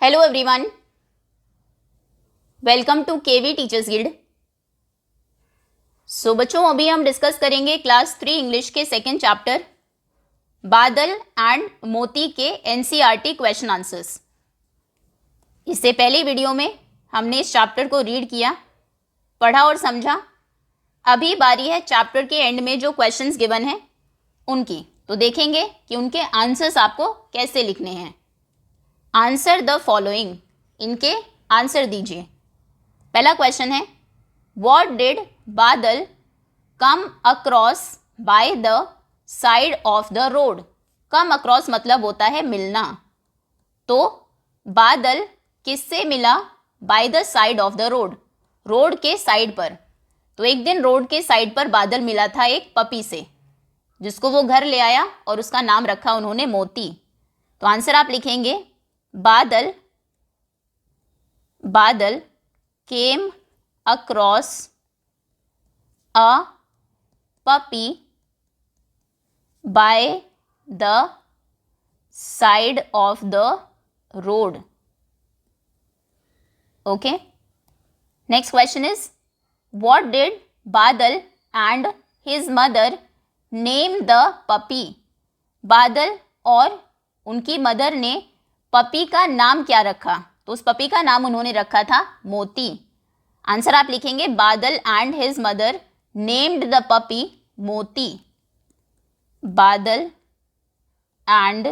Hello everyone, welcome to KV teachers guild. So बच्चों, अभी हम डिस्कस करेंगे क्लास 3 इंग्लिश के second chapter Badal and Moti के एनसीईआरटी क्वेश्चन आंसर्स। इससे पहले वीडियो में हमने इस चैप्टर को रीड किया, पढ़ा और समझा। अभी बारी है चैप्टर के एंड में जो क्वेश्चंस गिवन हैं उनकी, तो देखेंगे कि उनके आंसर्स आपको कैसे लिखने हैं। आंसर द फॉलोइंग, इनके आंसर दीजिए। पहला क्वेश्चन है, व्हाट डिड बादल come across by the side of the road. Come across मतलब होता है मिलना, तो बादल किससे मिला? By the side of the road, road के साइड पर। तो एक दिन रोड के साइड पर बादल मिला था एक पपी से, जिसको वो घर ले आया और उसका नाम रखा उन्होंने मोती। तो आंसर आप लिखेंगे, बादल came across a puppy by the side of the road. Okay. Next question is, what did Badal and his mother name the puppy? बादल और उनकी मदर ने पपी का नाम क्या रखा? तो उस पपी का नाम उन्होंने रखा था मोती। आंसर आप लिखेंगे, बादल and his mother named the puppy मोती। बादल and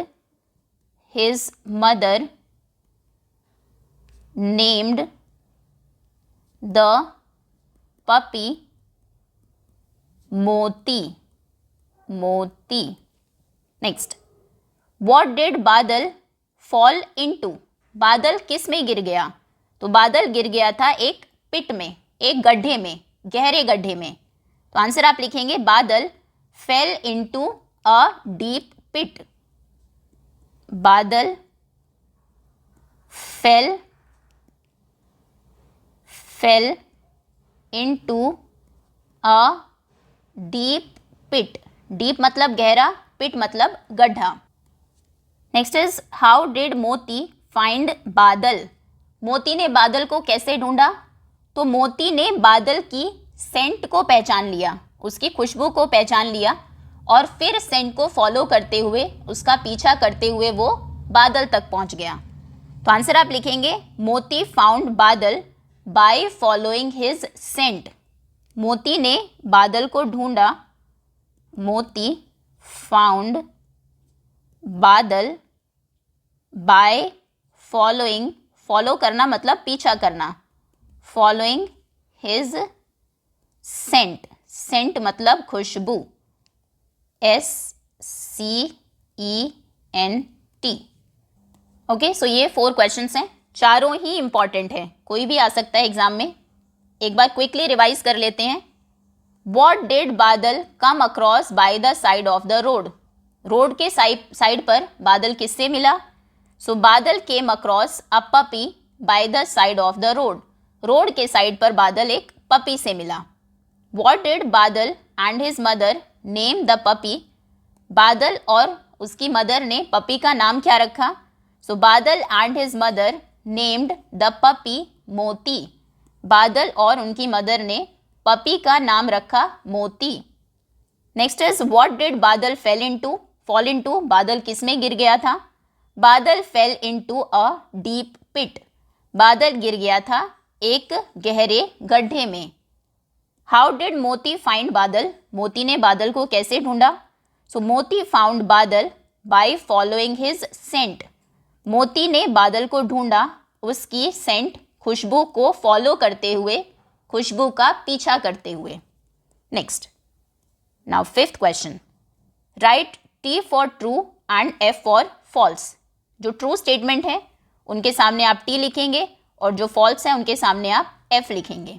his mother named the puppy मोती। मोती। नेक्स्ट, व्हाट डिड बादल फॉल इनटू? बादल किस में गिर गया? तो बादल गिर गया था एक पिट में, एक गड्ढे में, गहरे गड्ढे में। तो आंसर आप लिखेंगे, Badal fell into a deep pit. Badal fell into a deep pit. Deep मतलब गहरा, पिट मतलब गड्ढा। Next is, how did Moti find Badal? Moti ने बादल को कैसे ढूंढा? तो मोती ने बादल की सेंट को पहचान लिया, उसकी खुशबू को पहचान लिया, और फिर सेंट को फॉलो करते हुए, उसका पीछा करते हुए वो बादल तक पहुंच गया। तो आंसर आप लिखेंगे, मोती फाउंड बादल बाय फॉलोइंग हिज सेंट। मोती ने बादल को ढूंढा। मोती फाउंड बादल बाय फॉलोइंग, फॉलो करना मतलब पीछा करना, फॉलोइंग हिज सेंट। सेंट मतलब खुशबू, SCENT। ओके, सो ये 4 क्वेश्चंस हैं, चारों ही इंपॉर्टेंट हैं, कोई भी आ सकता है एग्जाम में। एक बार क्विकली रिवाइज कर लेते हैं। व्हाट डिड बादल come across by the side of the road? Road के साइड पर बादल किससे मिला? सो बादल came across a puppy by the side of the road. Road के साइड पर बादल एक पपी से मिला। व्हाट डिड बादल and his mother name the puppy? बादल और उसकी मदर ने पपी का नाम क्या रखा? सो बादल and his mother named the puppy मोती। बादल और उनकी मदर ने पपी का नाम रखा Moti. Next is, what did Badal fell into? Fall into, Badal किस में गिर गया था? Badal fell into a deep pit. Badal गिर गया था एक गहरे गड्ढे में। How did Moti find Badal? Moti ने बादल को कैसे ढूंढा? सो मोती फाउंड बादल बाय फॉलोइंग हिज सेंट। मोती ने बादल को ढूंढा उसकी सेंट, खुशबू को फॉलो करते हुए, खुशबू का पीछा करते हुए। Next, now 5th question, right T for true and F for false. जो ट्रू स्टेटमेंट है उनके सामने आप T लिखेंगे और जो फॉल्स है उनके सामने आप F लिखेंगे।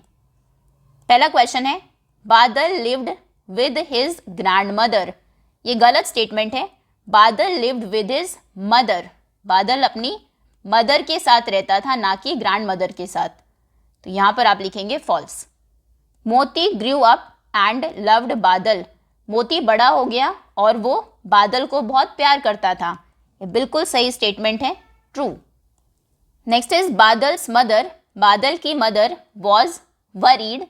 पहला क्वेश्चन है, बादल lived with his grand mother. ये गलत स्टेटमेंट है। बादल लिव्ड विद हिज मदर। बादल अपनी मदर के साथ रहता था, ना कि ग्रैंड मदर के साथ। तो यहां पर आप लिखेंगे फॉल्स। मोती ग्रू अप एंड लव्ड बादल। मोती बड़ा हो गया और वो बादल को बहुत प्यार करता था। ये बिल्कुल सही स्टेटमेंट है, true. Next is Badal's mother, बादल की मदर वॉज वरीड,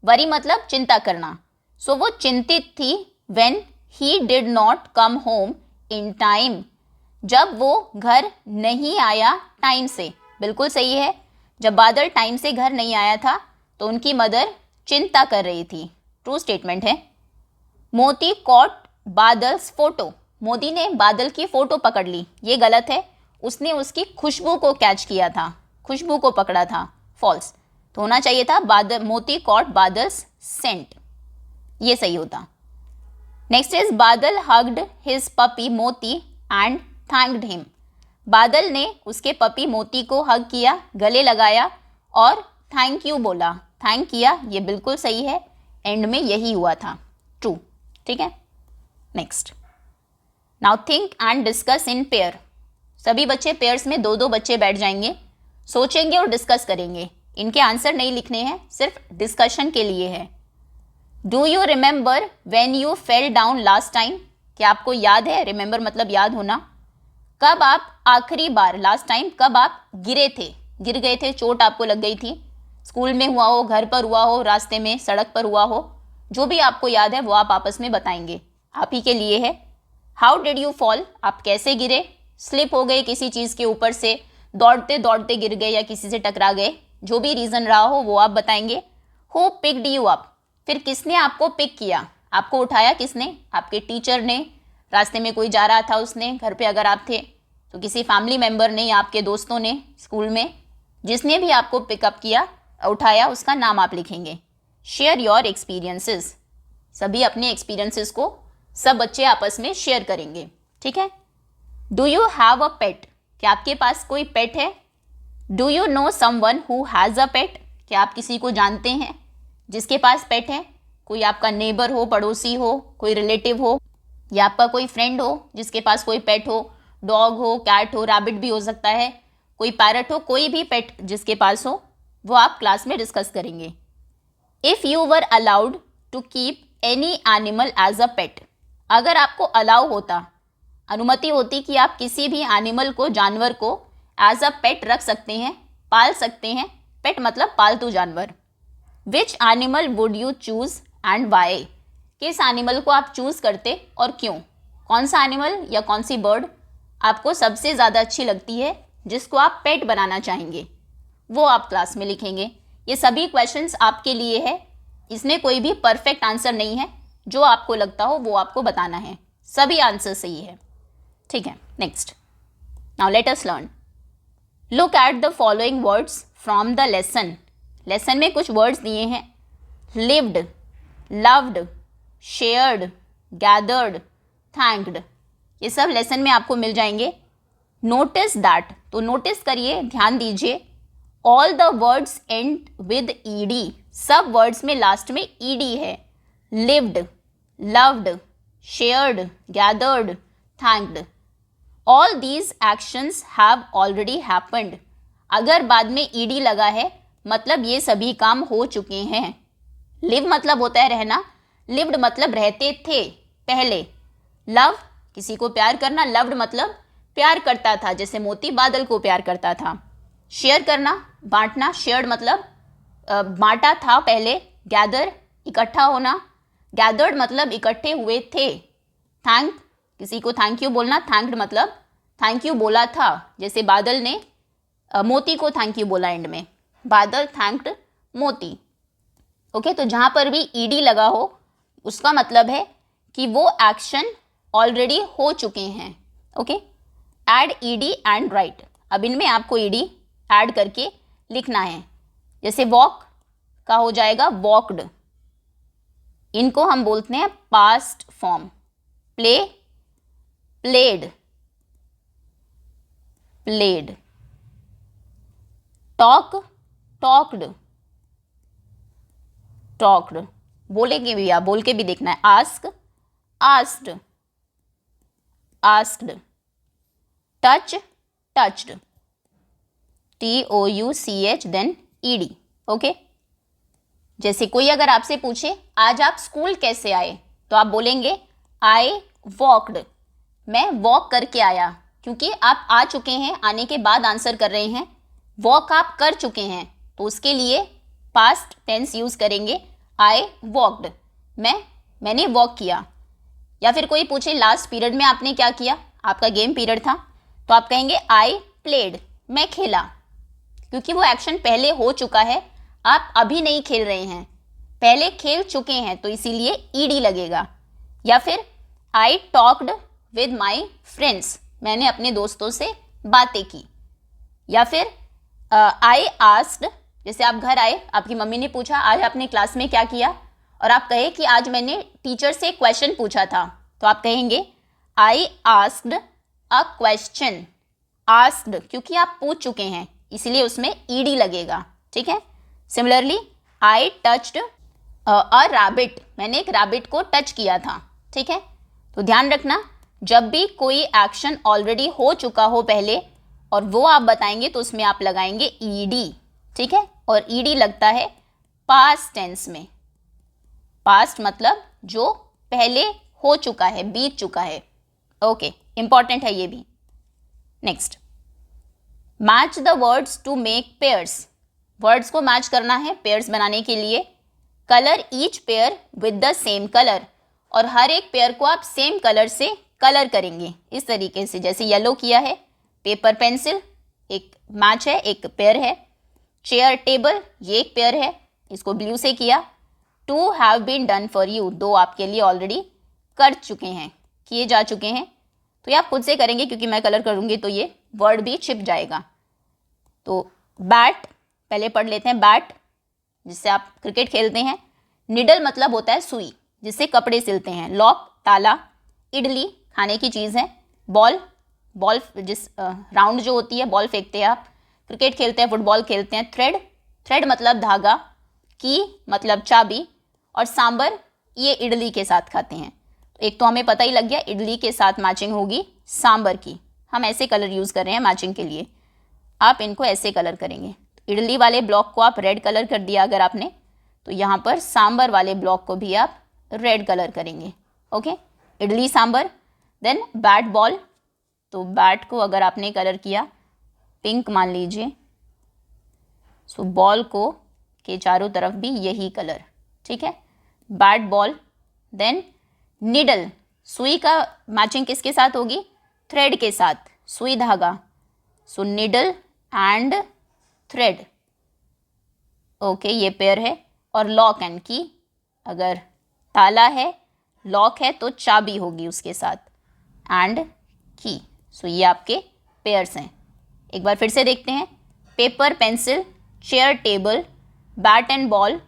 वरी मतलब चिंता करना, सो वो चिंतित थी when he did not come home in time, जब वो घर नहीं आया टाइम से। बिल्कुल सही है, जब बादल टाइम से घर नहीं आया था तो उनकी मदर चिंता कर रही थी। ट्रू स्टेटमेंट है। मोती कॉट बादल्स फोटो, मोदी ने बादल की फोटो पकड़ ली, ये गलत है, उसने उसकी खुशबू को कैच किया था, खुशबू को पकड़ा था, फॉल्स। तो होना चाहिए था बादल, मोती कॉट बादल्स सेंट, ये सही होता। नेक्स्ट इज बादल हग्ड हिज पपी मोती एंड थैंक्ड हिम, बादल ने उसके पपी मोती को हग किया, गले लगाया और थैंक यू बोला, थैंक किया, ये बिल्कुल सही है, एंड में यही हुआ था, ट्रू। ठीक है, next. Now think and discuss in pair, सभी बच्चे पेयर्स में दो दो बच्चे बैठ जाएंगे, सोचेंगे और डिस्कस करेंगे। इनके आंसर नहीं लिखने हैं, सिर्फ डिस्कशन के लिए है। Do you remember when you fell down last time, क्या आपको याद है, रिमेंबर मतलब याद होना, कब आप आखिरी बार, लास्ट टाइम कब आप गिरे थे, गिर गए थे, चोट आपको लग गई थी, स्कूल में हुआ हो, घर पर हुआ हो, रास्ते में, सड़क पर हुआ हो, जो भी आपको याद है वो आप आपस में बताएंगे, आप ही के लिए है। हाउ डिड यू फॉल, आप कैसे गिरे, स्लिप हो गए किसी चीज़ के ऊपर से, दौड़ते दौड़ते गिर गए या किसी से टकरा गए, जो भी रीज़न रहा हो वो आप बताएंगे। हु पिक्ड यू अप, फिर किसने आपको पिक किया, आपको उठाया किसने, आपके टीचर ने, रास्ते में कोई जा रहा था उसने, घर पे अगर आप थे तो किसी फैमिली मेम्बर ने या आपके दोस्तों ने, स्कूल में जिसने भी आपको पिकअप किया, उठाया, उसका नाम आप लिखेंगे। शेयर योर एक्सपीरियंसेस, सभी अपने एक्सपीरियंसेस को सब बच्चे आपस में शेयर करेंगे। ठीक है। Do you have a pet, क्या आपके पास कोई पेट है। Do you know someone who has a pet, क्या आप किसी को जानते हैं जिसके पास पेट है, कोई आपका नेबर हो, पड़ोसी हो, कोई रिलेटिव हो, या आपका कोई फ्रेंड हो जिसके पास कोई पेट हो, डॉग हो, कैट हो, रैबिट भी हो सकता है, कोई पैरट हो, कोई भी पेट जिसके पास हो, वो आप क्लास में डिस्कस करेंगे। If you were allowed to keep any animal as a pet, अगर आपको अलाउ होता, अनुमति होती कि आप किसी भी एनिमल को, जानवर को एज अ पेट रख सकते हैं, पाल सकते हैं, पेट मतलब पालतू जानवर, which animal would you choose and why, किस एनिमल को आप चूज़ करते और क्यों, कौन सा एनिमल या कौन सी बर्ड आपको सबसे ज़्यादा अच्छी लगती है, जिसको आप पेट बनाना चाहेंगे, वो आप क्लास में लिखेंगे। ये सभी क्वेश्चंस आपके लिए है, इसमें कोई भी परफेक्ट आंसर नहीं है, जो आपको लगता हो वो आपको बताना है, सभी आंसर सही है। ठीक है, next. Now let us learn. Look at the following words from the lesson, lesson में कुछ वर्ड्स दिए हैं, lived, loved, shared, gathered, thanked, ये सब लेसन में आपको मिल जाएंगे। नोटिस दैट, तो नोटिस करिए, ध्यान दीजिए, all the words and with ED, सब वर्ड्स में लास्ट में ईडी है, lived, loved, shared, gathered, thanked, all these actions have already happened, अगर बाद में ईडी लगा है मतलब ये सभी काम हो चुके हैं। लिव मतलब होता है रहना, लिव्ड मतलब रहते थे पहले, लव किसी को प्यार करना, लव्ड मतलब प्यार करता था, जैसे मोती बादल को प्यार करता था। शेयर करना, बांटना, शेयर्ड मतलब बांटा था पहले। गैदर इकट्ठा होना, गैदर्ड मतलब इकट्ठे हुए थे। थैंक किसी को थैंक यू बोलना, थैंक्ड मतलब थैंक यू बोला था, जैसे बादल ने मोती को थैंक यू बोला एंड में, बादल थैंक्ड मोती। ओके, तो जहाँ पर भी ईडी लगा हो उसका मतलब है कि वो एक्शन ऑलरेडी हो चुके हैं। Okay, add ED and right, अब इनमें आपको ईडी ऐड करके लिखना है, जैसे वॉक का हो जाएगा वॉकड, इनको हम बोलते हैं past form. Play, played, played. Talk, talked, talked. बोलेंगे भी, आप बोल के भी देखना है। Ask, asked, asked. Touch, touched, TOUCH then ED। Okay, जैसे कोई अगर आपसे पूछे आज आप स्कूल कैसे आए, तो आप बोलेंगे आई वॉकड, मैं वॉक करके आया, क्योंकि आप आ चुके हैं, आने के बाद आंसर कर रहे हैं, वॉक आप कर चुके हैं तो उसके लिए पास्ट टेंस यूज करेंगे, आई वॉकड, मैंने वॉक किया। या फिर कोई पूछे लास्ट पीरियड में आपने क्या किया, आपका गेम पीरियड था, तो आप कहेंगे आई प्लेड, मैं खेला, क्योंकि वो एक्शन पहले हो चुका है, आप अभी नहीं खेल रहे हैं, पहले खेल चुके हैं, तो इसीलिए ईडी लगेगा। या फिर I talked with my friends, मैंने अपने दोस्तों से बातें की। या फिर आई आस्क्ड, जैसे आप घर आए, आपकी मम्मी ने पूछा आज आपने क्लास में क्या किया, और आप कहे कि आज मैंने टीचर से क्वेश्चन पूछा था, तो आप कहेंगे I asked a question. Asked क्योंकि आप पूछ चुके हैं, इसलिए उसमें ईडी लगेगा, ठीक है। Similarly I touched a rabbit, मैंने एक रैबिट को टच किया था, ठीक है। तो ध्यान रखना, जब भी कोई एक्शन ऑलरेडी हो चुका हो पहले और वो आप बताएंगे तो उसमें आप लगाएंगे ईडी, ठीक है। और ईडी लगता है पास्ट टेंस में। पास्ट मतलब जो पहले हो चुका है, बीत चुका है। ओके, इंपॉर्टेंट है ये भी। Next, match the words to make pairs, words को मैच करना है पेयर्स बनाने के लिए। Colour each pair with the same colour, और हर एक पेयर को आप सेम कलर से कलर करेंगे, इस तरीके से, जैसे येलो किया है, पेपर पेंसिल एक मैच है, एक पेयर है। चेयर टेबल ये एक पेयर है, इसको ब्लू से किया। To have been done for you, दो आपके लिए ऑलरेडी कर चुके हैं, किए जा चुके हैं, तो ये आप खुद से करेंगे, क्योंकि मैं कलर करूँगी तो ये वर्ड भी छिप जाएगा। तो बैट पहले पढ़ लेते हैं, बैट जिससे आप क्रिकेट खेलते हैं। निडल मतलब होता है सुई, जिससे कपड़े सिलते हैं। लॉक ताला। इडली खाने की चीज़ है। बॉल जिस राउंड जो होती है, बॉल फेंकते हैं आप, क्रिकेट खेलते हैं, फुटबॉल खेलते हैं। थ्रेड मतलब धागा। की मतलब चाबी। और सांबर ये इडली के साथ खाते हैं। एक तो हमें पता ही लग गया, इडली के साथ मैचिंग होगी सांबर की। हम ऐसे कलर यूज़ कर रहे हैं मैचिंग के लिए, आप इनको ऐसे कलर करेंगे। इडली वाले ब्लॉक को आप रेड कलर कर दिया अगर आपने, तो यहाँ पर सांबर वाले ब्लॉक को भी आप रेड कलर करेंगे। Okay, idli sambar. Then bat ball, तो बैट को अगर आपने कलर किया पिंक मान लीजिए, सो बॉल को के चारों तरफ भी यही कलर, ठीक है, बैट बॉल। देन निडल, सुई का मैचिंग किसके साथ होगी, थ्रेड के साथ, सुई धागा, सो निडल एंड थ्रेड। ओके, ये पेयर है। और लॉक एंड की, अगर ताला है, लॉक है तो चाबी होगी उसके साथ, एंड की। सो ये आपके पेयर्स हैं। एक बार फिर से देखते हैं। Paper pencil, chair table, bat and ball,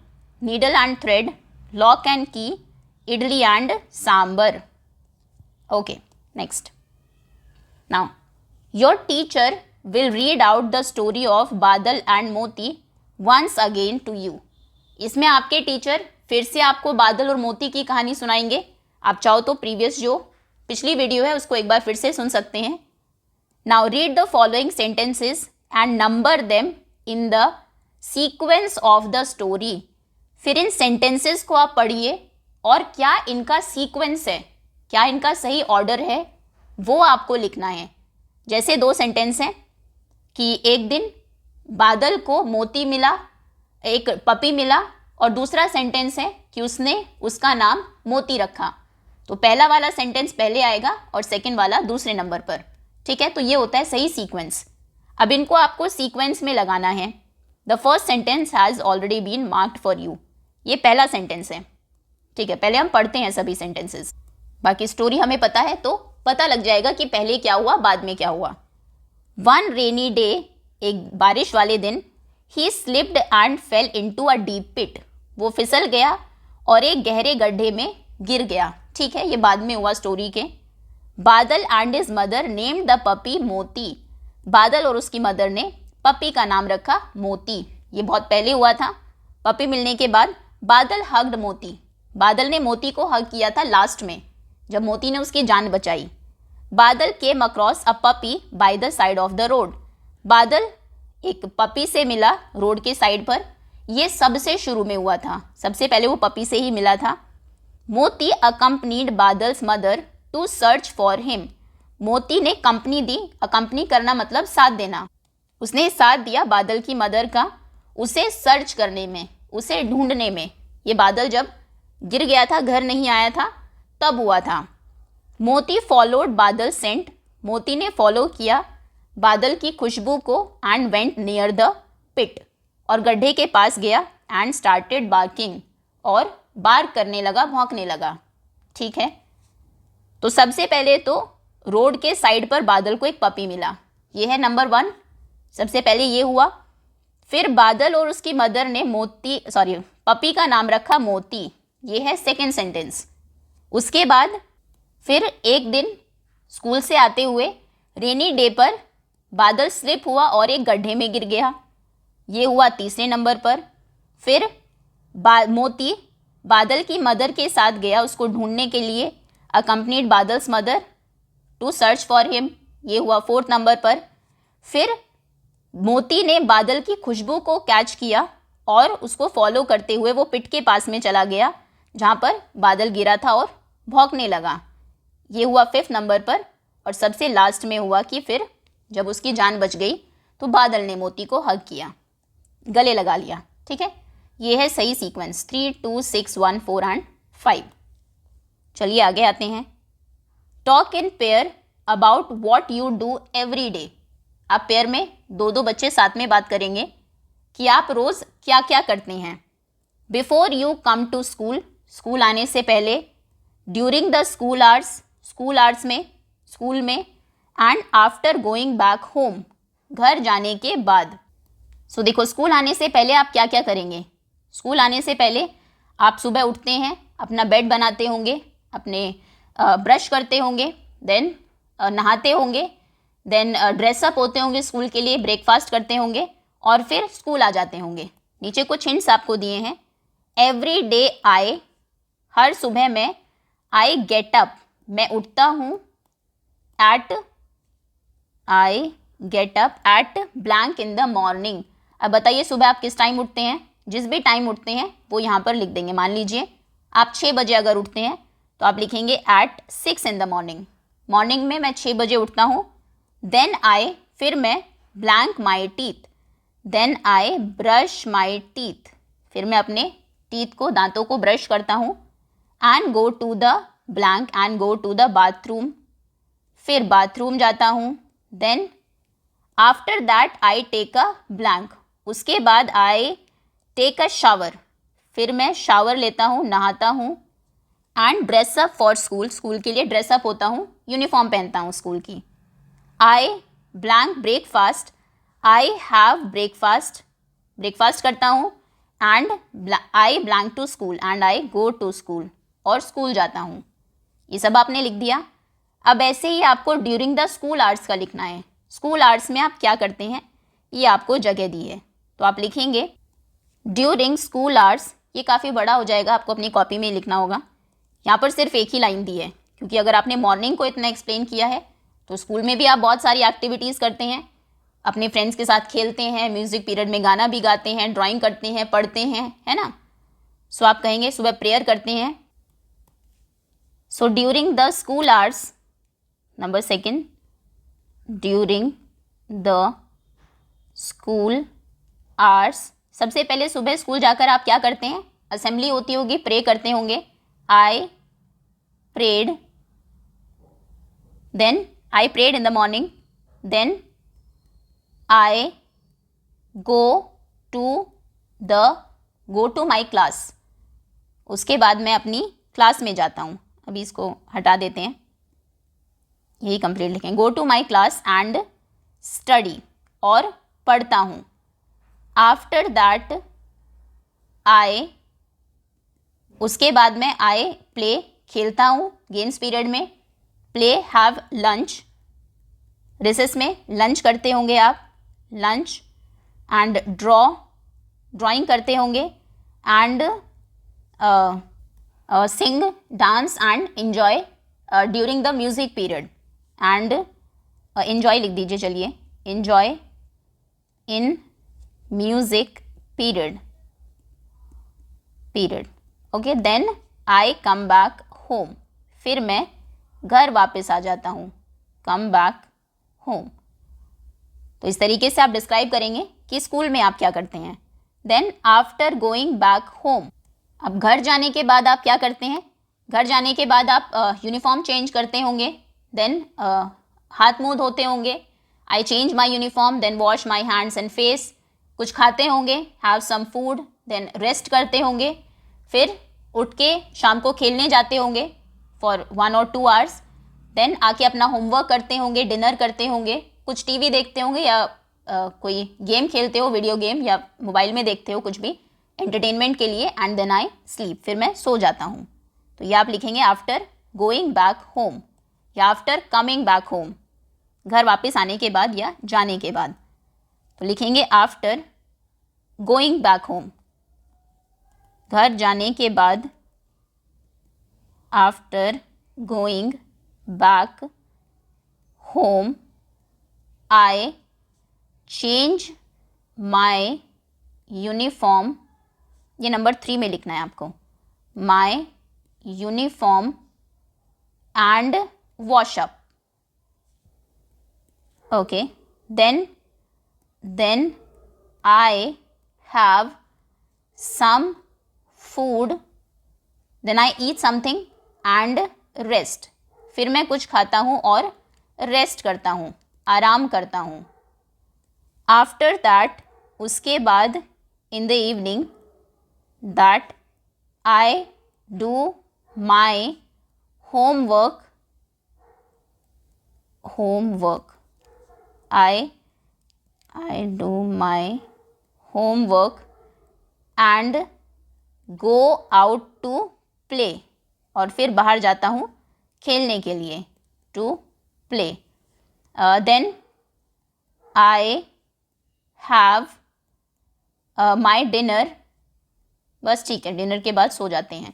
needle and thread, lock and key, idli and sambar. Okay, next. Now your teacher will read out the story of बादल and मोती once again to you। इसमें आपके टीचर फिर से आपको बादल और मोती की कहानी सुनाएंगे। आप चाहो तो प्रीवियस जो पिछली वीडियो है उसको एक बार फिर से सुन सकते हैं। Now read the following sentences and number them in the sequence of the story। फिर इन सेंटेंसेस को आप पढ़िए और क्या इनका सीक्वेंस है, क्या इनका सही ऑर्डर है, वो आपको लिखना है। जैसे दो सेंटेंस हैं कि एक दिन बादल को मोती मिला, एक पपी मिला, और दूसरा सेंटेंस है कि उसने उसका नाम मोती रखा। तो पहला वाला सेंटेंस पहले आएगा और सेकंड वाला दूसरे नंबर पर, ठीक है। तो ये होता है सही सीक्वेंस। अब इनको आपको सीक्वेंस में लगाना है। The first sentence has already been marked for you, ये पहला सेंटेंस है, ठीक है। पहले हम पढ़ते हैं सभी सेंटेंसेस, बाकी स्टोरी हमें पता है तो पता लग जाएगा कि पहले क्या हुआ बाद में क्या हुआ। वन रेनी डे, एक बारिश वाले दिन, he slipped and fell into a deep pit, वो फिसल गया और एक गहरे गड्ढे में गिर गया, ठीक है। ये बाद में हुआ स्टोरी के। बादल and his mother named the puppy मोती, बादल और उसकी मदर ने पपी का नाम रखा मोती, ये बहुत पहले हुआ था। पपी मिलने के बाद बादल हग्ड मोती, बादल ने मोती को हग किया था लास्ट में जब मोती ने उसकी जान बचाई। बादल came across a puppy by the side of the road, बादल एक पपी से मिला रोड के साइड पर, ये सबसे शुरू में हुआ था, सबसे पहले वो पपी से ही मिला था। Moti accompanied Badal's mother to search for him, Moti ने कंपनी दी, अकम्पनी करना मतलब साथ देना, उसने साथ दिया बादल की मदर का उसे सर्च करने में, उसे ढूंढने में। ये बादल जब गिर गया था, घर नहीं आया था, तब हुआ था। मोती फॉलोड बादल सेंट, मोती ने फॉलो किया बादल की खुशबू को, and went near the pit, और गड्ढे के पास गया, एंड स्टार्टेड बार्किंग, और बार्क करने लगा, भौंकने लगा। ठीक है, तो सबसे पहले तो रोड के साइड पर बादल को एक पपी मिला, ये है नंबर 1। सबसे पहले ये हुआ। फिर बादल और उसकी मदर ने पपी का नाम रखा मोती, ये है सेकेंड सेंटेंस। उसके बाद फिर एक दिन स्कूल से आते हुए रेनी डे पर बादल स्लिप हुआ और एक गड्ढे में गिर गया, ये हुआ तीसरे नंबर पर। फिर मोती बादल की मदर के साथ गया उसको ढूंढने के लिए, accompanied Badal's mother to search for him, ये हुआ 4th नंबर पर। फिर मोती ने बादल की खुशबू को कैच किया और उसको फॉलो करते हुए वो पिट के पास में चला गया जहाँ पर बादल गिरा था और भौंकने लगा, ये हुआ 5th नंबर पर। और सबसे लास्ट में हुआ कि फिर जब उसकी जान बच गई तो बादल ने मोती को हग किया, गले लगा लिया। ठीक है, ये है सही सीक्वेंस 3, 2, 6, 1, 4 एंड 5। चलिए आगे आते हैं। Talk in pair about what you do every day. आप पेयर में 2-2 बच्चे साथ में बात करेंगे कि आप रोज़ क्या क्या करते हैं। Before you come to school, school आने से पहले। During the school hours, school hours में, स्कूल में। And after going back home, घर जाने के बाद। सो देखो, स्कूल आने से पहले आप क्या क्या करेंगे। स्कूल आने से पहले आप सुबह उठते हैं, अपना बेड बनाते होंगे, अपने ब्रश करते होंगे, देन नहाते होंगे, देन ड्रेसअप होते होंगे स्कूल के लिए, ब्रेकफास्ट करते होंगे और फिर स्कूल आ जाते होंगे। नीचे कुछ हिंट्स आपको दिए हैं। एवरी डे आई, हर सुबह में। आई गेट अप, मैं उठता हूँ। At, I get up at blank in the morning. अब बताइए सुबह आप किस टाइम उठते हैं। जिस भी टाइम उठते हैं वो यहाँ पर लिख देंगे। मान लीजिए आप 6 बजे अगर उठते हैं तो आप लिखेंगे at 6 in the morning. Morning में मैं 6 बजे उठता हूँ। देन आई, फिर मैं blank my teeth. Then I brush my teeth, फिर मैं अपने टीथ को, दांतों को ब्रश करता हूँ। And go to the blank, and go to the bathroom, फिर बाथरूम जाता हूँ। Then after that I take a blank, उसके बाद आई टेक अ शावर, फिर मैं शावर लेता हूँ, नहाता हूँ। And dress up for school, school के लिए ड्रेसअप होता हूँ, यूनिफॉर्म पहनता हूँ स्कूल की। I blank breakfast, I have breakfast, breakfast करता हूँ। And I blank to school, and I go to school, और स्कूल जाता हूँ। ये सब आपने लिख दिया। अब ऐसे ही आपको ड्यूरिंग द स्कूल आवर्स का लिखना है। स्कूल आवर्स में आप क्या करते हैं ये आपको जगह दी है, तो आप लिखेंगे ड्यूरिंग स्कूल आवर्स। ये काफ़ी बड़ा हो जाएगा, आपको अपनी कॉपी में लिखना होगा। यहाँ पर सिर्फ एक ही लाइन दी है, क्योंकि अगर आपने मॉर्निंग को इतना एक्सप्लेन किया है तो स्कूल में भी आप बहुत सारी एक्टिविटीज़ करते हैं, अपने फ्रेंड्स के साथ खेलते हैं, म्यूज़िक पीरियड में गाना भी गाते हैं, ड्राइंग करते हैं, पढ़ते हैं, है ना। सो आप कहेंगे सुबह प्रेयर करते हैं। So during the school hours, number 2, during the school hours. सबसे पहले सुबह स्कूल जाकर आप क्या करते हैं, असेंबली होती होगी, प्रे करते होंगे। I prayed, then I prayed in the morning. Then I go to my class, उसके बाद मैं अपनी क्लास में जाता हूँ। अभी इसको हटा देते हैं, यही कंप्लीट लिखें। Go to my class and study, और पढ़ता हूँ। आफ्टर दैट आई, उसके बाद में आई प्ले, खेलता हूँ गेम्स पीरियड में। प्ले, हैव लंच, रिसेस में लंच करते होंगे आप, लंच। एंड ड्रॉ, ड्राइंग करते होंगे। And sing, dance and enjoy during the music period. And enjoy लिख दीजिए, चलिए, enjoy in music period, okay. Then I come back home, फिर मैं घर वापस आ जाता हूँ, कम बैक होम। तो इस तरीके से आप डिस्क्राइब करेंगे कि स्कूल में आप क्या करते हैं। Then after going back home, अब घर जाने के बाद आप क्या करते हैं? घर जाने के बाद आप यूनिफॉर्म चेंज करते होंगे, देन हाथ मुंह धोते होंगे। I change my uniform, then wash my hands and face. कुछ खाते होंगे, have some food, then rest करते होंगे। फिर उठ के शाम को खेलने जाते होंगे फॉर 1 or 2 hours। देन आके अपना होमवर्क करते होंगे, डिनर करते होंगे, कुछ टीवी देखते होंगे या कोई गेम खेलते हो, वीडियो गेम, या मोबाइल में देखते हो कुछ भी एंटरटेनमेंट के लिए। एंड देन आई स्लीप, फिर मैं सो जाता हूँ। तो ये आप लिखेंगे आफ्टर गोइंग बैक होम या आफ्टर कमिंग बैक होम, घर वापस आने के बाद या जाने के बाद। तो लिखेंगे आफ्टर गोइंग बैक होम, घर जाने के बाद। After going back home I change my uniform, ये नंबर 3 में लिखना है आपको, my uniform and wash up. Okay, then I have some food, then I eat something and rest, फिर मैं कुछ खाता हूँ और रेस्ट करता हूँ, आराम करता हूँ। आफ्टर दैट, उसके बाद, in the evening, that I do my homework, I do my homework and go out to play, और फिर बाहर जाता हूँ खेलने के लिए, to play। Then I have my dinner, बस ठीक है, डिनर के बाद सो जाते हैं।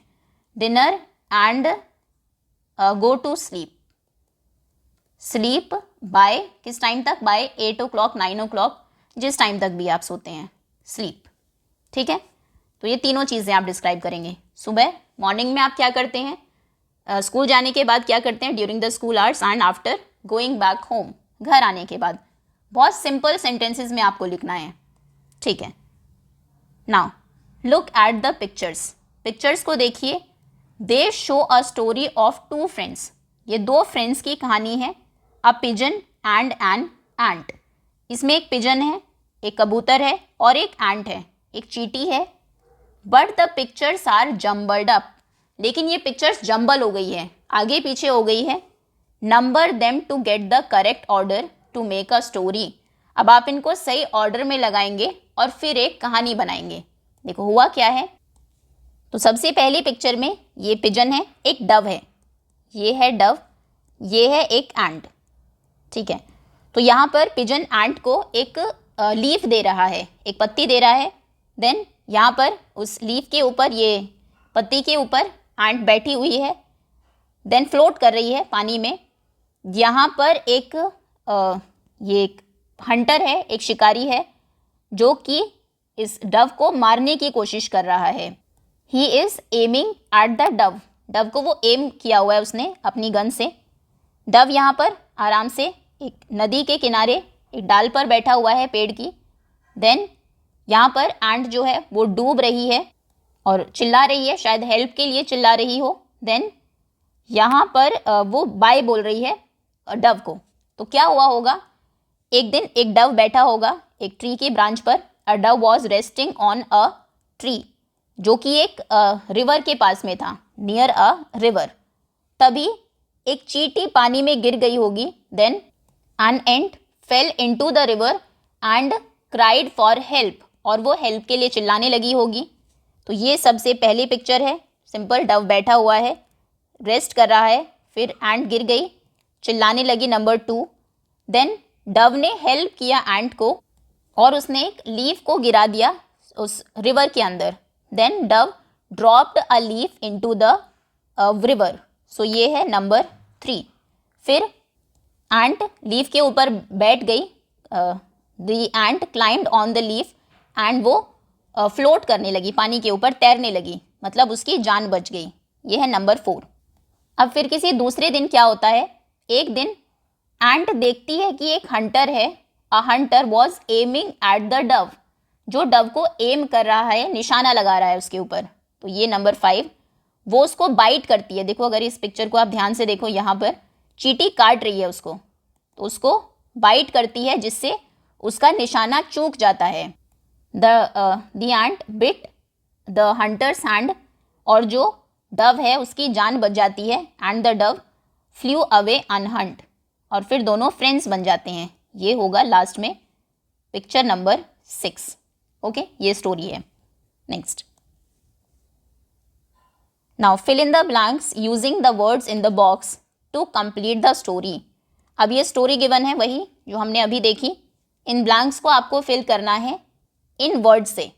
Dinner and go to sleep, sleep by किस टाइम तक? बाय 8 o'clock 9 o'clock, जिस टाइम तक भी आप सोते हैं, स्लीप। ठीक है, तो ये तीनों चीज़ें आप डिस्क्राइब करेंगे। सुबह मॉर्निंग में आप क्या करते हैं, स्कूल जाने के बाद क्या करते हैं, during the school hours, and after going back home, घर आने के बाद। बहुत सिंपल सेंटेंसेस में आपको लिखना है। ठीक है, now look at the pictures, pictures को देखिए। दे show a story of 2 friends, ये 2 फ्रेंड्स की कहानी है। अ पिजन एंड एन एंट, इसमें एक पिजन है, एक कबूतर है और एक एंट है, एक चींटी है। But the pictures are jumbled up, लेकिन ये पिक्चर्स जम्बल हो गई है, आगे पीछे हो गई है। Number them to get the correct order to make a story, अब आप इनको सही ऑर्डर में लगाएंगे और फिर एक कहानी बनाएंगे। देखो हुआ क्या है, तो सबसे पहली पिक्चर में ये पिजन है, एक डव है, ये है डव, ये है एक एंट। ठीक है, तो यहाँ पर पिजन एंट को एक लीफ दे रहा है, एक पत्ती दे रहा है। देन यहाँ पर उस लीफ के ऊपर, ये पत्ती के ऊपर एंट बैठी हुई है, देन फ्लोट कर रही है पानी में। यहाँ पर एक ये एक हंटर है, एक शिकारी है, जो कि इस डव को मारने की कोशिश कर रहा है। He is aiming at the Dove, Dove को वो एम किया हुआ है उसने अपनी गन से। डव यहाँ पर आराम से एक नदी के किनारे एक डाल पर बैठा हुआ है पेड़ की। देन यहाँ पर एंट जो है वो डूब रही है और चिल्ला रही है, शायद हेल्प के लिए चिल्ला रही हो। देन यहाँ पर वो बाय बोल रही है डव को। तो क्या हुआ होगा, एक दिन एक डव बैठा होगा एक ट्री की ब्रांच पर। A dove was resting on a tree, जो कि एक रिवर के पास में था, नियर अ रिवर। तभी एक चींटी पानी में गिर गई होगी। Then an ant fell into the river and cried for help, और वो हेल्प के लिए चिल्लाने लगी होगी। तो ये सबसे पहली पिक्चर है, सिंपल, डव बैठा हुआ है, रेस्ट कर रहा है, फिर एंट गिर गई, चिल्लाने लगी, नंबर 2। देन डव ने हेल्प किया एंट को और उसने एक लीफ को गिरा दिया उस रिवर के अंदर। Then dove dropped a leaf into the river, so ये है नंबर 3। फिर एंट लीफ के ऊपर बैठ गई, the ant climbed on the leaf and वो फ्लोट करने लगी, पानी के ऊपर तैरने लगी, मतलब उसकी जान बच गई। ये है नंबर 4। अब फिर किसी दूसरे दिन क्या होता है, एक दिन एंट देखती है कि एक हंटर है अ Hunter was aiming at the dove, जो डव को एम कर रहा है, निशाना लगा रहा है उसके ऊपर। तो ये नंबर 5, वो उसको बाइट करती है। देखो अगर इस पिक्चर को आप ध्यान से देखो, यहाँ पर चींटी काट रही है उसको, तो उसको बाइट करती है जिससे उसका निशाना चूक जाता है। The ant bit the hunter's hand, और जो डव है उसकी जान बच जाती है। And the dove flew away unhurt, और फिर दोनों फ्रेंड्स बन जाते हैं। ये होगा लास्ट में पिक्चर नंबर 6। ओके, ये स्टोरी है। Next, now fill in the blanks using the words in the box to complete the story. अब ये स्टोरी गिवन है वही जो हमने अभी देखी। इन ब्लैंक्स को आपको फिल करना है इन वर्ड्स से।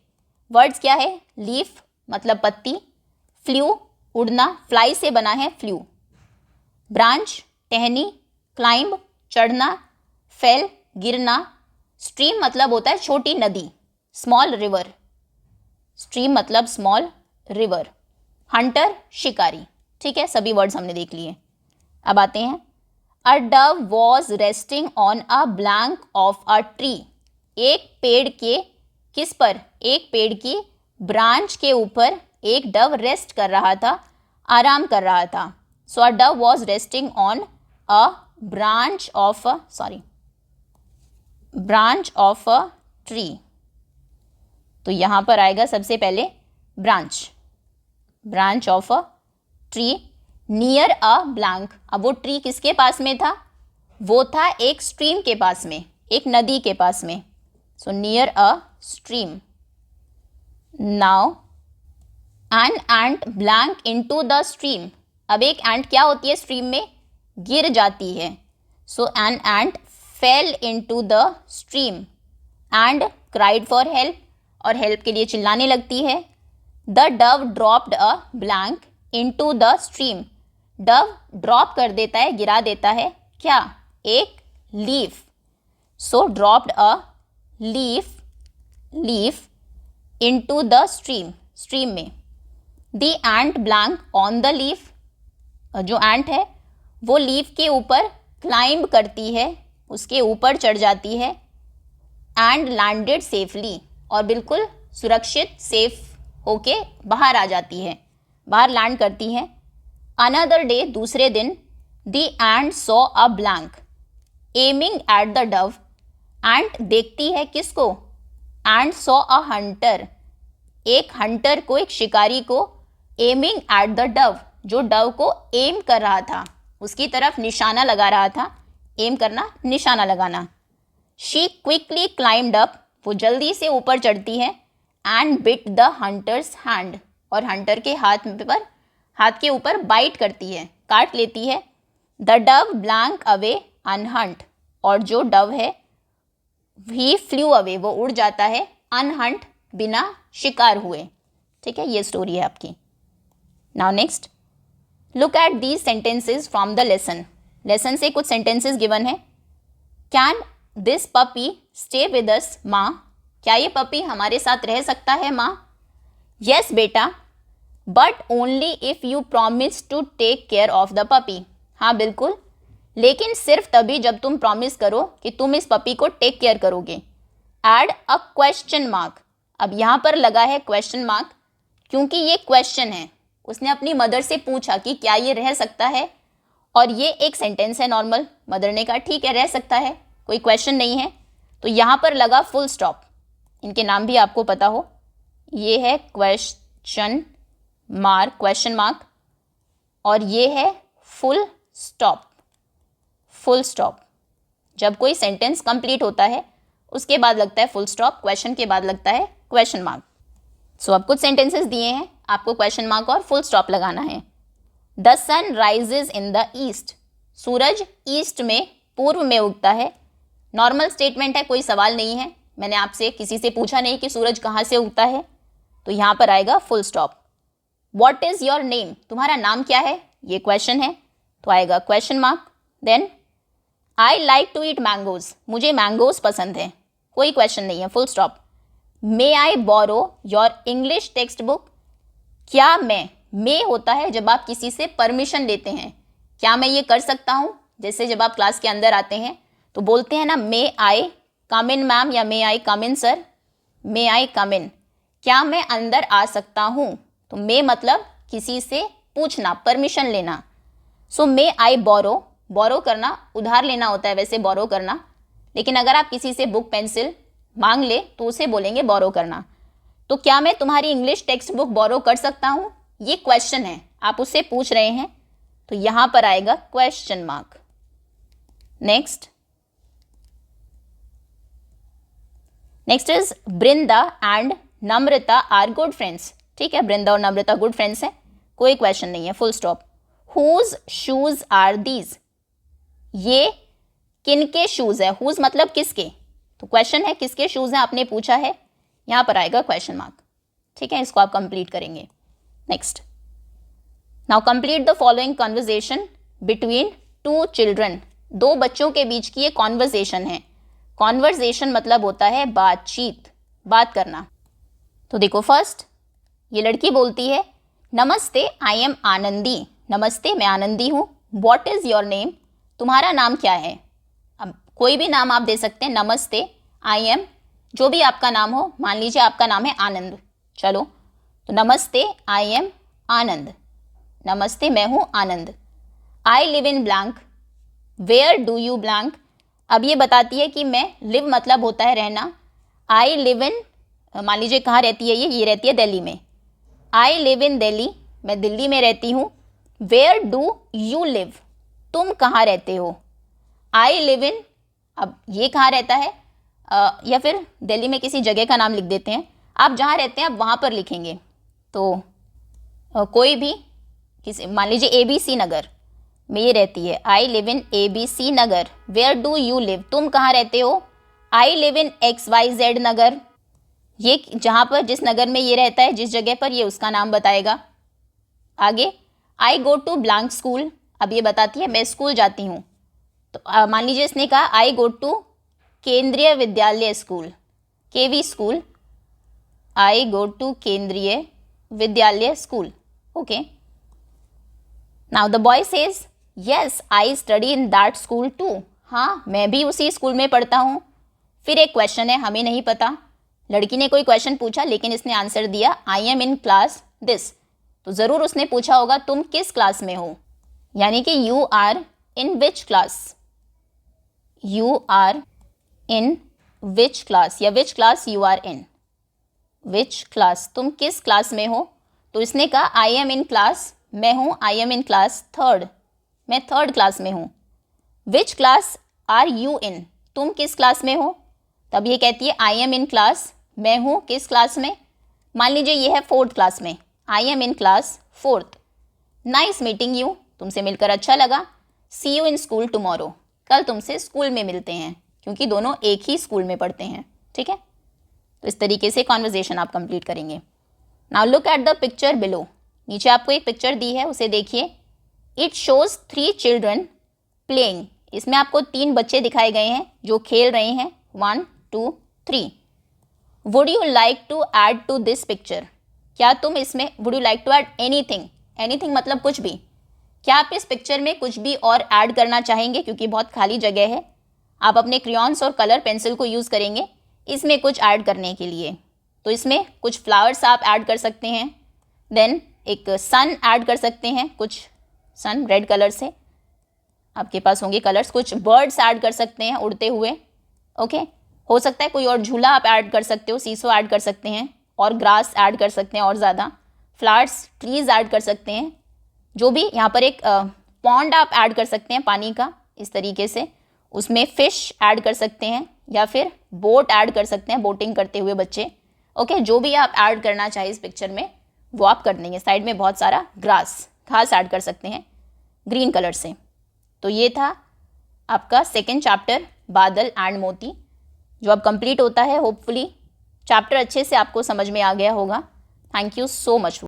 वर्ड्स क्या है? लीफ मतलब पत्ती, फ्लू उड़ना, फ्लाई से बना है फ्लू, ब्रांच टहनी, क्लाइंब चढ़ना, फेल गिरना, स्ट्रीम मतलब होता है छोटी नदी, स्मॉल रिवर, स्ट्रीम मतलब स्मॉल रिवर, हंटर शिकारी। ठीक है, सभी वर्ड्स हमने देख लिए। अब आते हैं, a dove was resting on a blank of a tree. एक पेड़ के किस पर? एक पेड़ की ब्रांच के ऊपर एक डव रेस्ट कर रहा था, आराम कर रहा था। So a dove was resting on a branch of a tree. तो यहाँ पर आएगा सबसे पहले branch of a tree near a blank. अब वो ट्री किसके पास में था? वो था एक स्ट्रीम के पास में, एक नदी के पास में। So near a stream. Now an ant blank into the stream. अब एक एंट क्या होती है? स्ट्रीम में गिर जाती है। So an ant fell into the stream and cried for help, और हेल्प के लिए चिल्लाने लगती है। The dove dropped a blank into the stream. Dove drop कर देता है, गिरा देता है क्या? एक leaf. So dropped a leaf into the stream में। The ant blank on the leaf. जो एंट है वो लीफ के ऊपर क्लाइंब करती है, उसके ऊपर चढ़ जाती है। एंड लैंडेड सेफली, और बिल्कुल सुरक्षित सेफ होके बाहर आ जाती है, बाहर लैंड करती है। अनदर डे, दूसरे दिन, the ant saw a blank aiming at the dove. Ant देखती है किसको? एंट सॉ अ हंटर, एक हंटर को, एक शिकारी को, एमिंग एट द डव, जो डव को एम कर रहा था, उसकी तरफ निशाना लगा रहा था। एम करना, निशाना लगाना। शी क्विकली क्लाइम्ड अप, वो जल्दी से ऊपर चढ़ती है। And bit the hunter's hand, और हंटर के हाथ के ऊपर बाइट करती है, काट लेती है। The Dove blank away unhurt, और जो डव है ही फ्लू अवे, वो उड़ जाता है, अनहंट बिना शिकार हुए। ठीक है, ये स्टोरी है आपकी। Now next, look at these sentences from the lesson से कुछ सेंटेंसेस गिवन है। Can this puppy stay with us माँ? क्या ये पपी हमारे साथ रह सकता है माँ? यस बेटा, but only if you promise to take care of the puppy. हाँ बिल्कुल, लेकिन सिर्फ तभी जब तुम प्रॉमिस करो कि तुम इस पपी को टेक केयर करोगे। Add a question mark. अब यहाँ पर लगा है क्वेश्चन मार्क क्योंकि ये क्वेश्चन है। उसने अपनी मदर से पूछा कि क्या ये रह सकता है, और ये एक सेंटेंस है नॉर्मल। मदर ने कहा ठीक है रह सकता है, कोई क्वेश्चन नहीं है। तो यहाँ पर लगा फुल स्टॉप। इनके नाम भी आपको पता हो, ये है क्वेश्चन मार्क, और ये है फुल स्टॉप। जब कोई सेंटेंस कंप्लीट होता है उसके बाद लगता है फुल स्टॉप, क्वेश्चन के बाद लगता है क्वेश्चन मार्क। सो अब कुछ सेंटेंसेस दिए हैं, आपको क्वेश्चन मार्क और फुल स्टॉप लगाना है। The sun rises in the east. सूरज ईस्ट में, पूर्व में उगता है। नॉर्मल स्टेटमेंट है, कोई सवाल नहीं है। मैंने आपसे किसी से पूछा नहीं कि सूरज कहाँ से उगता है, तो यहाँ पर आएगा full stop. What is your name? तुम्हारा नाम क्या है? ये क्वेश्चन है, तो आएगा question mark. Then I like to eat mangoes. मुझे मैंगोज पसंद है, कोई क्वेश्चन नहीं है, full stop. May I borrow your English textbook? क्या मे होता है जब आप किसी से परमिशन लेते हैं, क्या मैं ये कर सकता हूँ? जैसे जब आप क्लास के अंदर आते हैं तो बोलते हैं ना मे आई कम इन मैम या मे आई कम इन सर? मे आई कम इन, क्या मैं अंदर आ सकता हूँ? तो मे मतलब किसी से पूछना, परमिशन लेना। सो मे आई बोरो, बोरो करना उधार लेना होता है वैसे बोरो करना, लेकिन अगर आप किसी से बुक पेंसिल मांग ले तो उसे बोलेंगे बोरो करना। तो क्या मैं तुम्हारी इंग्लिश टेक्स्ट बुक बोरो कर सकता हूँ? ये क्वेश्चन है, आप उससे पूछ रहे हैं, तो यहां पर आएगा question mark. Next is Brinda and Namrata are good friends. ठीक है, बृंदा और नम्रता गुड फ्रेंड्स हैं, कोई क्वेश्चन नहीं है, full stop. Whose shoes are these, ये किनके शूज है? हुज मतलब किसके, तो क्वेश्चन है किसके शूज हैं, आपने पूछा है, यहां पर आएगा क्वेश्चन मार्क। ठीक है, इसको आप कंप्लीट करेंगे। Next, now complete the following conversation between two children. दो बच्चों के बीच की ये कॉन्वर्सेशन है। कॉन्वर्सेशन मतलब होता है बातचीत, बात करना। तो देखो, फर्स्ट ये लड़की बोलती है, नमस्ते आई एम आनंदी, नमस्ते मैं आनंदी हूँ। व्हाट इज़ योर नेम, तुम्हारा नाम क्या है? अब कोई भी नाम आप दे सकते हैं, नमस्ते, आई एम, जो भी आपका नाम हो, मान लीजिए आपका नाम है आनंद, चलो, तो नमस्ते आई एम आनंद, नमस्ते मैं हूँ Anand. I live in blank, where do you blank, अब ये बताती है कि मैं, लिव मतलब होता है रहना, आई लिव इन, मान लीजिए कहाँ रहती है ये रहती है दिल्ली में, आई लिव इन दिल्ली, मैं दिल्ली में रहती हूँ। वेयर डू यू लिव, तुम कहाँ रहते हो? आई लिव इन, अब ये कहाँ रहता है, या फिर दिल्ली में किसी जगह का नाम लिख देते हैं, आप जहाँ रहते हैं आप वहाँ पर लिखेंगे। तो कोई भी किसी, मान लीजिए ABC नगर में ये रहती है, I live in ABC Nagar. Where do you live, तुम कहाँ रहते हो? आई लिव इन XYZ नगर, ये जहाँ पर, जिस नगर में ये रहता है, जिस जगह पर, ये उसका नाम बताएगा। आगे, आई गो टू ब्लैंक स्कूल, अब ये बताती है मैं स्कूल जाती हूँ। तो मान लीजिए इसने कहा आई go to Kendriya Vidyalaya school, KV school, I go to Kendriya Vidyalaya school, okay. Now the boy says, yes I study in that school too, हाँ मैं भी उसी स्कूल में पढ़ता हूँ। फिर एक क्वेश्चन है, हमें नहीं पता, लड़की ने कोई क्वेश्चन पूछा लेकिन इसने आंसर दिया आई एम इन क्लास दिस, तो ज़रूर उसने पूछा होगा तुम किस क्लास में हो, यानी कि you are in which class, you are in which class, या which class you are in, which class, तुम किस क्लास में हो। तो इसने कहा आई एम इन क्लास, मैं हूँ, I am in class third, मैं थर्ड क्लास में हूँ। Which class are you in, तुम किस क्लास में हो? तब ये कहती है आई एम इन क्लास, मैं हूँ किस क्लास में, मान लीजिए ये है फोर्थ क्लास में, आई am in class fourth. Nice meeting you, तुमसे मिलकर अच्छा लगा। सी यू इन स्कूल टुमारो, कल तुमसे स्कूल में मिलते हैं, क्योंकि दोनों एक ही स्कूल में पढ़ते हैं। ठीक है, तो इस तरीके से कॉन्वर्जेशन आप कंप्लीट करेंगे। Now look at the picture below, नीचे आपको एक पिक्चर दी है, उसे देखिए। इट शोज 3 चिल्ड्रन प्लेइंग, इसमें आपको 3 बच्चे दिखाए गए हैं जो खेल रहे हैं, 1 2 3। Would you like to add to this picture, क्या तुम इसमें, would you like to add anything, anything मतलब कुछ भी, क्या आप इस पिक्चर में कुछ भी और ऐड करना चाहेंगे? क्योंकि बहुत खाली जगह है, आप अपने क्रेयॉन्स और कलर पेंसिल को यूज़ करेंगे इसमें कुछ ऐड करने के लिए। तो इसमें कुछ फ्लावर्स आप ऐड कर सकते हैं, देन एक सन ऐड कर सकते हैं, कुछ सन रेड कलर से आपके पास होंगे कलर्स, कुछ बर्ड्स ऐड कर सकते हैं उड़ते हुए, ओके। हो सकता है कोई और झूला आप ऐड कर सकते हो, सीसो ऐड कर सकते हैं, और ग्रास ऐड कर सकते हैं, और ज़्यादा फ्लावर्स, ट्रीज ऐड कर सकते हैं, जो भी। यहाँ पर एक पॉन्ड आप ऐड कर सकते हैं पानी का, इस तरीके से, उसमें फिश ऐड कर सकते हैं, या फिर बोट ऐड कर सकते हैं, बोटिंग करते हुए बच्चे, ओके। जो भी आप ऐड करना चाहें इस पिक्चर में वो आप कर देंगे। साइड में बहुत सारा ग्रास, घास ऐड कर सकते हैं ग्रीन कलर से। तो ये था आपका सेकेंड चैप्टर बादल एंड मोती, जो अब कंप्लीट होता है। होपफुली चैप्टर अच्छे से आपको समझ में आ गया होगा। Thank you so much.